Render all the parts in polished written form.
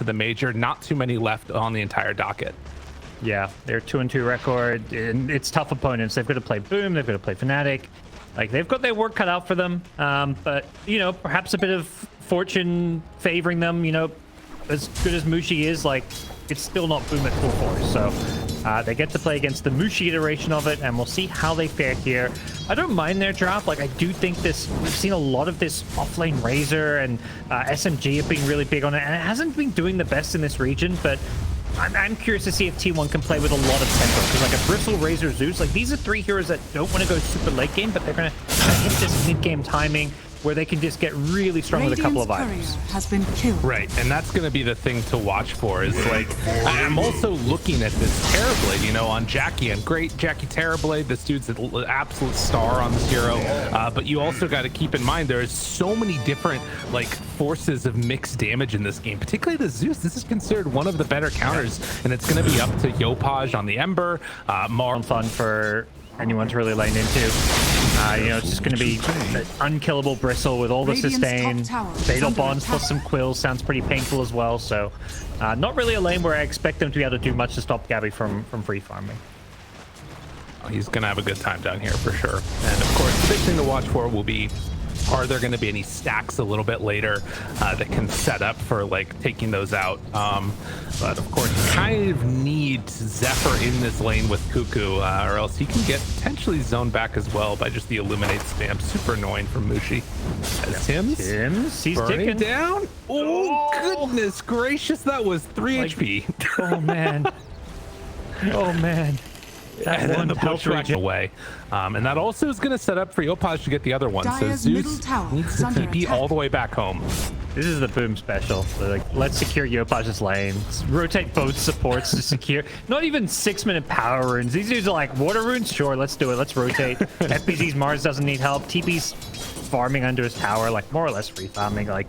to the major. Not too many left on the entire docket. Yeah, they're 2-2 record, and it's tough opponents. They've got to play Boom, they've got to play Fnatic. Like, they've got their work cut out for them. But, you know, perhaps a bit of fortune favoring them. You know, as good as Mushi is, like, it's still not Boom at full force. So they get to play against the Mushi iteration of it, and we'll see how they fare here. I don't mind their draft. Like, I do think this, we've seen a lot of this offlane Razor, and SMG have been really big on it, and it hasn't been doing the best in this region, but I'm curious to see if T1 can play with a lot of tempo, because like a Bristle, Razor, Zeus, like these are three heroes that don't want to go super late game, but they're going to hit this mid game timing where they can just get really strong with a couple of items. Has been killed. Right, and that's going to be the thing to watch for. Is like, I'm also looking at this Terrorblade, you know, on Jackie, and great Jackie Terrorblade. This dude's an absolute star on this hero. But you also got to keep in mind there's so many different like forces of mixed damage in this game, particularly the Zeus. This is considered one of the better counters, and it's going to be up to YOPAJ on the Ember. More fun for anyone to really lane into. You know, it's just going to be an unkillable Bristle with all the sustain. Fatal Bonds plus some Quills sounds pretty painful as well. So not really a lane where I expect them to be able to do much to stop Gabby from free farming. Oh, he's going to have a good time down here for sure. And of course, the big thing to watch for will be, are there going to be any stacks a little bit later that can set up for like taking those out? But of course, you kind of need Zephyr in this lane with Cuckoo, or else he can get potentially zoned back as well by just the Illuminate spam. Super annoying from Mushi. As Tim's he's burning ticking down. Oh, goodness gracious, that was 3 HP. Oh man. Oh man. And then the push away. And that also is going to set up for YOPAJ to get the other one. So Zeus needs to TP all the way back home. This is the Boom special. So like, let's secure YOPAJ's lane. Let's rotate both supports to secure. Not even 6-minute power runes. These dudes are like, water runes? Sure, let's do it. Let's rotate. FPZ's Mars doesn't need help. TP's farming under his tower, like more or less free farming. Like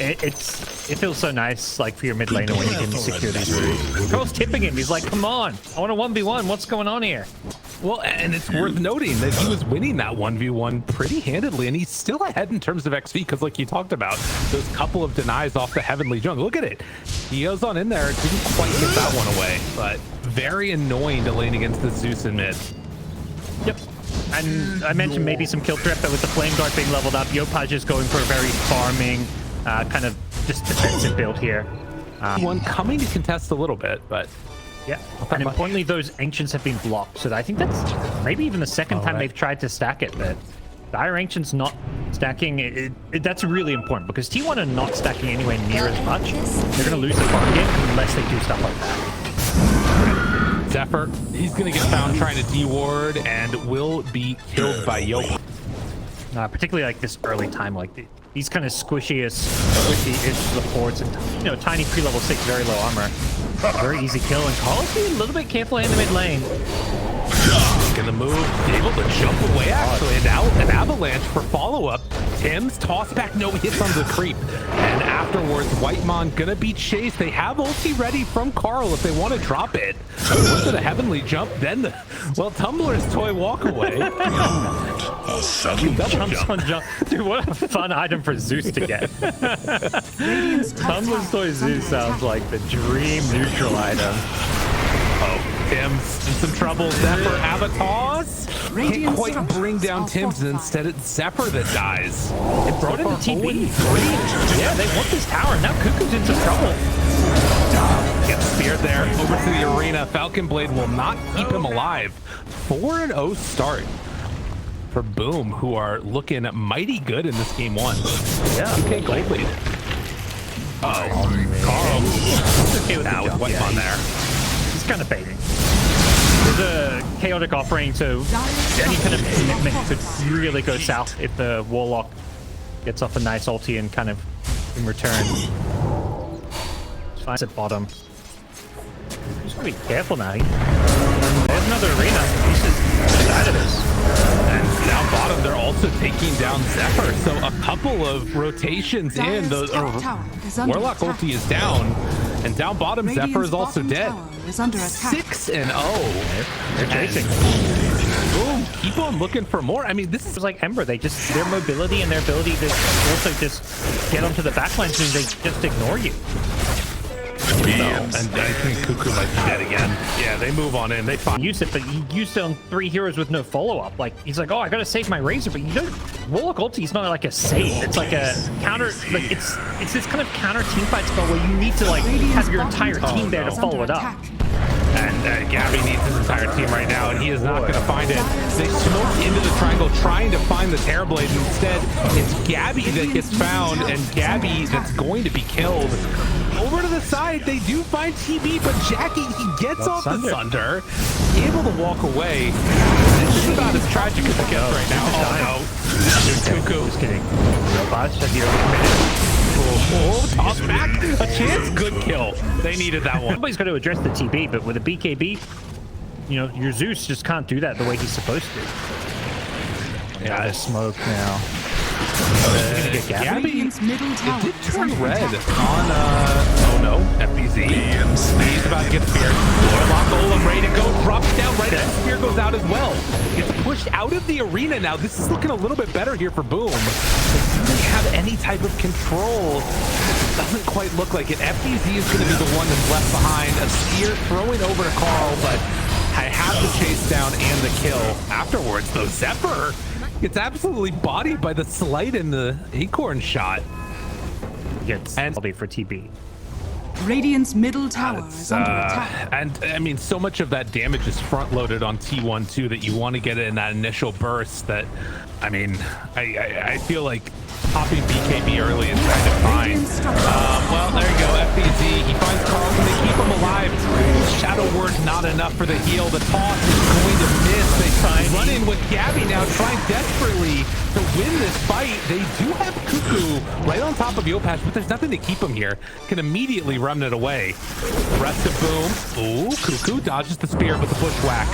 it feels so nice, like for your mid laner when you can secure these runes. Carl's tipping him. He's like, come on, I want a 1v1. What's going on here? Well, and it's worth noting that he was winning that 1v1 pretty handedly, and he's still ahead in terms of XP, because like you talked about, those couple of denies off the Heavenly Jungle. Look at it. He goes on in there, didn't quite get that one away, but very annoying to lane against the Zeus in mid. Yep. And I mentioned maybe some kill threat, but with the Flame Guard being leveled up, YOPAJ is going for a very farming, kind of just defensive build here. One coming to contest a little bit, but yeah. And importantly, those Ancients have been blocked. So I think that's maybe even the second time they've tried to stack it. But Dire Ancients not stacking, that's really important, because T1 are not stacking anywhere near as much. They're going to lose the farm game unless they do stuff like that. Zephyr, he's going to get found trying to D-ward and will be killed by YOPAJ. Particularly like this early time, like these kind of squishy supports, and you know, tiny pre-level 6, very low armor. Very easy kill, and Carl's being a little bit careful in the mid lane. Gonna move, able to jump away actually, and now an avalanche for follow-up. Tim's toss back, no hits on the creep. And afterwards, Whitemon gonna be chased. They have ulti ready from Carl if they want to drop it. Went to the Heavenly Jump, then the, well, Tumblr's toy walk away. Jump. Dude, what a fun item for Zeus to get. Tumblr's toy Zeus sounds like the dream neutral item. Oh, Tim's in some trouble. Zephyr avatars can't quite bring down Tim's, and instead it's Zephyr that dies. It brought in the TP. Yeah, they want this tower. Now Cuckoo's in some trouble. Gets speared there over to the arena. Falcon Blade will not keep him alive. 4-0 start for Boom, who are looking mighty good in this game one. Yeah. Okay, gold lead. Oh, Carl. Okay with Whitemon there. Kind of baiting. There's a chaotic offering, so any kind of commitment could really go south if the Warlock gets off a nice ulti and kind of in return. Finds at bottom. Just gotta be careful now. There's another arena. He's just out of this. And down bottom, they're also taking down Zephyr. So a couple of rotations in. The Warlock ulti is down. And down bottom, Zephyr is also dead. 6-0. They're chasing. Boom, keep on looking for more. I mean, this is like Ember. They just, their mobility and their ability to also just get onto the backline means they just ignore you. And I think Cuckoo might be dead again. Yeah, they move on in. They find Use it, but he used it on 3 heroes with no follow-up. Like, he's like, oh, I gotta save my Razor, but you don't. Warlock ulti is not like a save. It's like a counter. Like, it's this kind of counter teamfight spell where you need to like have your entire team there to follow it up. And Gabby needs his entire team right now, and he is not going to find it. They smoke into the triangle trying to find the Terrorblade. Instead, it's Gabby that gets found, and Gabby that's going to be killed. Over to the side, they do find TB, but Jackie, he gets off the Thunder, able to walk away. This is about as tragic as it gets right now. Oh no. Cuckoo. Just kidding. YOPAJ, have you ever committed? Oh, toss back. A chance. Good kill. They needed that one. Somebody's got to address the TB, but with a BKB, you know, your Zeus just can't do that the way he's supposed to. Yeah, there's smoke now. Gabby, it did turn red on, oh no, FBZ. He's about to get speared. Warlock Golem ready to go, drops down right as the spear goes out as well. Gets pushed out of the arena now. This is looking a little bit better here for BOOM. They don't have any type of control. It doesn't quite look like it. FBZ is going to be the one that's left behind. A spear throwing over to Carl, but I have the chase down and the kill. Afterwards, though, Zephyr gets absolutely bodied by the Sleight in the Acorn shot. Gets and for TB. Radiant's middle tower is under attack. And I mean, so much of that damage is front loaded on T1 too that you want to get it in that initial burst. That, I mean, I feel like popping BKB early is kind of fine. Well, there you go, FBZ. He finds Carl. Can they keep him alive? Shadow Word's not enough for the heal. The toss is going to miss. They run in with Gabby now, trying desperately to win this fight. They do have Cuckoo right on top of YOPAJ, but there's nothing to keep him here. Can immediately run it away. Rest of BOOM. Ooh, Cuckoo dodges the spear, but the bushwhack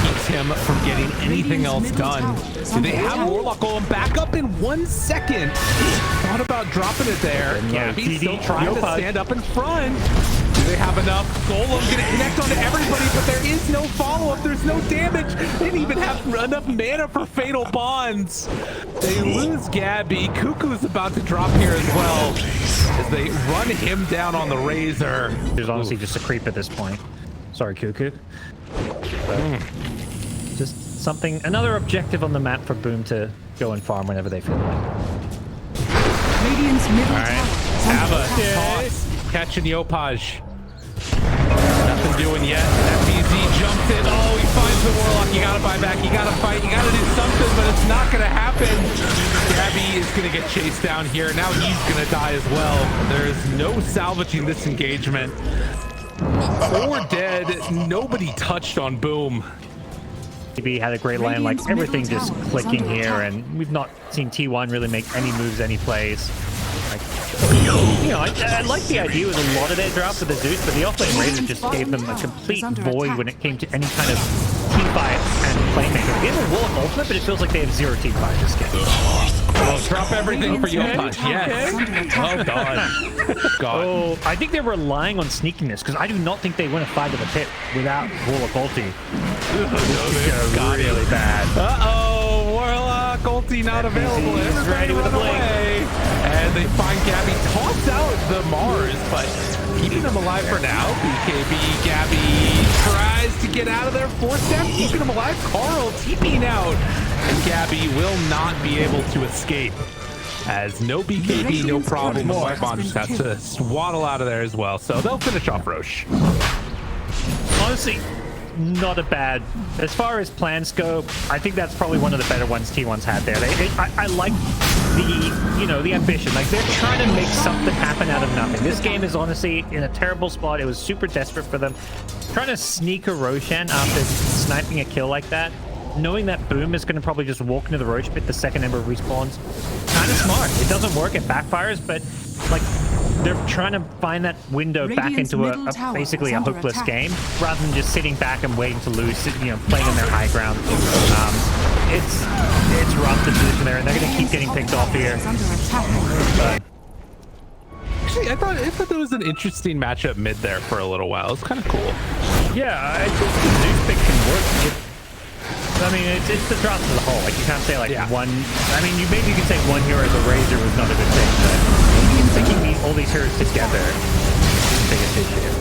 keeps him from getting anything else done. Do they have Warlock Golem back up in 1 second? Thought about dropping it there. Gabby's still trying to stand up in front. Do they have enough? Golem gonna connect onto everybody, but there is no follow-up. There's no damage. They didn't even have enough mana for Fatal Bonds. They lose Gabby. Cuckoo's about to drop here as well as they run him down on the Razor. There's honestly just a creep at this point. Sorry, Cuckoo. Just something, another objective on the map for BOOM to go and farm whenever they feel like. Radiant's middle Have a toss, catching YOPAJ. Nothing doing yet. FBZ jumps in. Oh, he finds the Warlock. You gotta buy back. You gotta fight. You gotta do something, but it's not gonna happen. Gabby is gonna get chased down here. Now he's gonna die as well. There's no salvaging this engagement. 4 dead. Nobody touched on BOOM. TB had a great lane, like everything just clicking here, and we've not seen T1 really make any moves, any plays. Like, you know, I like the idea with a lot of their drop with the Zeus, but the offlane Razor just gave them a complete void when it came to any kind of teamfight and playmaker. They have a Warlock ultimate, but it feels like they have 0 teamfight this game. Well, drop everything for YOPAJ. Yes. Well done. God. Oh, I think they're relying on sneakiness, because I do not think they win a fight to the pit without Warlock ulti. This could go really bad. Uh-oh, Warlock ulti not available. He's ready with a blink. And they find Gabby, toss out the Mars, but keeping them alive for now. BKB, Gabby tries to get out of there. 4-step, keeping them alive. Carl TPing out. And Gabby will not be able to escape. As no BKB, no problem. Wyvon just has to swaddle out of there as well. So they'll finish off Roche. Honestly, not a bad, as far as plans go, I think that's probably one of the better ones T1's had there. I like the, you know, the ambition. Like, they're trying to make something happen out of nothing. This game is honestly in a terrible spot. It was super desperate for them. Trying to sneak a Roshan after sniping a kill like that, knowing that BOOM is going to probably just walk into the Roche pit the second Ember respawns, kind of smart. It doesn't work, it backfires, but like, they're trying to find that window back into basically a hopeless game, rather than just sitting back and waiting to lose, you know, playing on their high ground. It's rough the position there, and they're going to keep getting picked off here. Actually, I thought there was an interesting matchup mid there for a little while. It's kind of cool. Yeah, I think the Zeus pick can work. I mean, it's the drops as a whole. Like, you can't say like one. I mean, maybe you can say one hero as a Razor was not a good thing, but thinking all these heroes together, biggest issue here.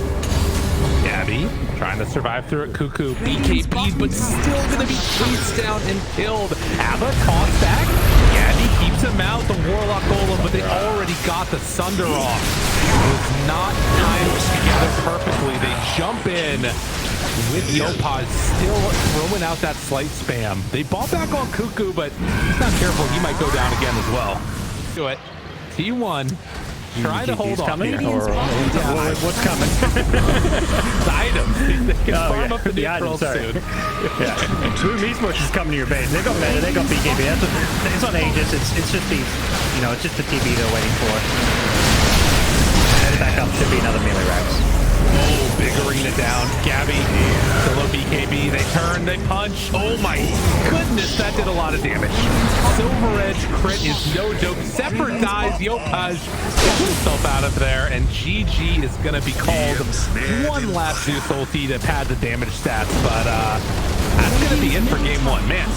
Gabby trying to survive through it. Cuckoo, BKB, but still gonna be chased down and killed. Abba tossed back. Gabby keeps him out. The Warlock Golem, but they already got the Sunder off. It was not timed together perfectly. They jump in with YOPAJ still throwing out that slight spam. They ball back on Cuckoo, but he's not careful. He might go down again as well. Do it. T1. Try to hold on. Coming? Here. What's coming? The items. They can farm up the The neutrals items, soon. Yeah. BOOM Esports is coming to your base. They got meta, they got BKB. It's not Aegis, it's just these, you know, it's just the TB they're waiting for. Headed back up should be another melee Rax. Oh, big arena down. Gabby, solo BKB. They turn, they punch. Oh my goodness, that did a lot of damage. Silver Edge crit is no joke. Separate dies. YOPAJ gets himself out of there, and GG is going to be called. One last Zeus ulti to pad the damage stats, but that's going to be it for game one. Man,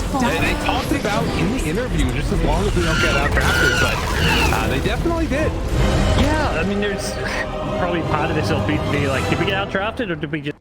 they talked about in the interview just as long as we don't get out drafted, but they definitely did. Yeah, I mean, there's probably part of this will be like, did we get out drafted or did we just